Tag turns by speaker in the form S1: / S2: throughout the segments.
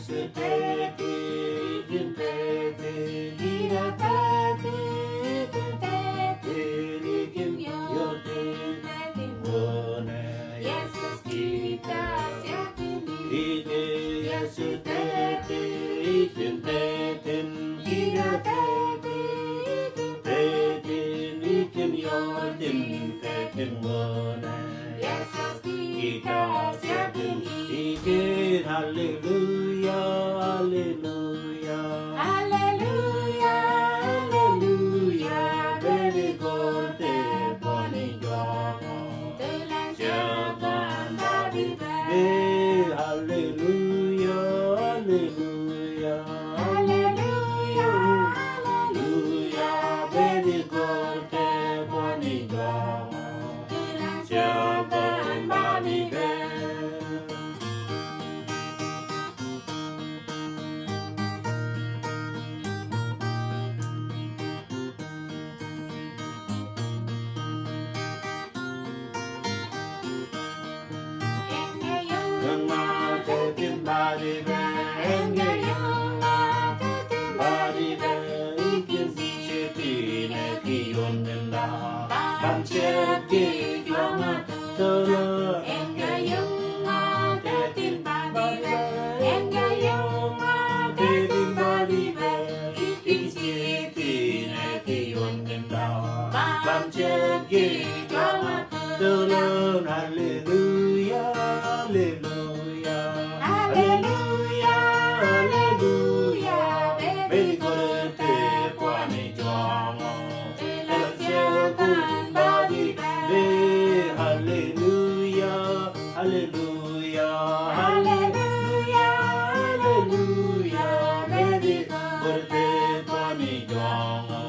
S1: yesterday, Hallelujah, hallelujah,
S2: Hallelujah, hallelujah,
S1: very good boni jomo.
S2: từ là cha con ba đi về.
S1: Hallelujah, hallelujah,
S2: Hallelujah, hallelujah,
S1: very good boni jomo.
S2: từ là
S1: Cha
S2: cha
S1: con
S2: con
S1: ba
S2: ba
S1: đi
S2: đi
S1: về.
S2: về. Em nghe yêu
S1: Nâng ma thế tim ba đi về.
S2: em nghe yêu mà thế tim
S1: Ba
S2: ba
S1: đi
S2: đi
S1: về,
S2: về.
S1: ý kiến gì chế tì nè thì yôn nên đã.
S2: Ba
S1: Bạn chế tì cho mà thơ lơ.
S2: em nghe yêu mà thế tim ba đi về. Em nghe yêu mà thế
S1: Thế
S2: tim
S1: tim
S2: ba
S1: ba
S2: đi
S1: đi
S2: về.
S1: về,
S2: Ý
S1: ý
S2: kiến gì
S1: chế tì nè thì yôn nên đã.
S2: Ba
S1: Bạn chế tì cho mà thơ lơ. Hallelujah, hallelujah,
S2: Hallelujah, hallelujah,
S1: Bên
S2: baby
S1: có đơn thế qua này cho ngô.
S2: từ là cha con ba đi về.
S1: Hallelujah, hallelujah,
S2: Hallelujah, hallelujah, baby
S1: có thế qua này cho ngô.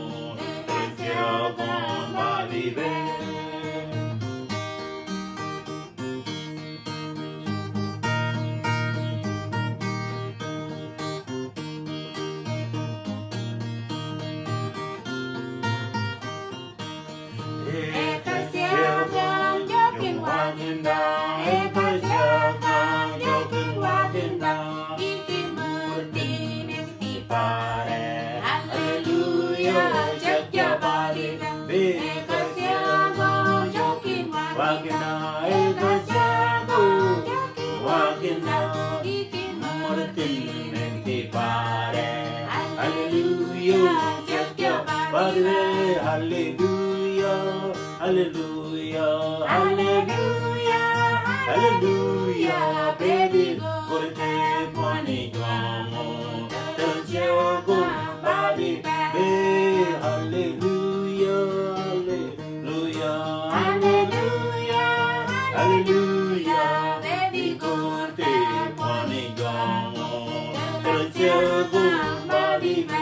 S1: Bên cha con ba đi về. Hallelujah, hallelujah,
S2: Hallelujah,
S1: hallelujah, baby, có thể qua này cho ngô. Tên cha con ba đi về. Hallelujah, hallelujah,
S2: hallelujah,
S1: hallelujah,
S2: baby
S1: có thể qua này cho ngô. Tên cha con ba đi về.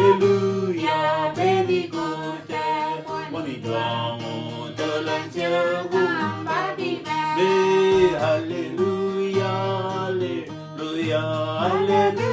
S1: Hallelujah, baby, good day. When you draw on the lens, you're good. Hallelujah, hallelujah, hallelujah.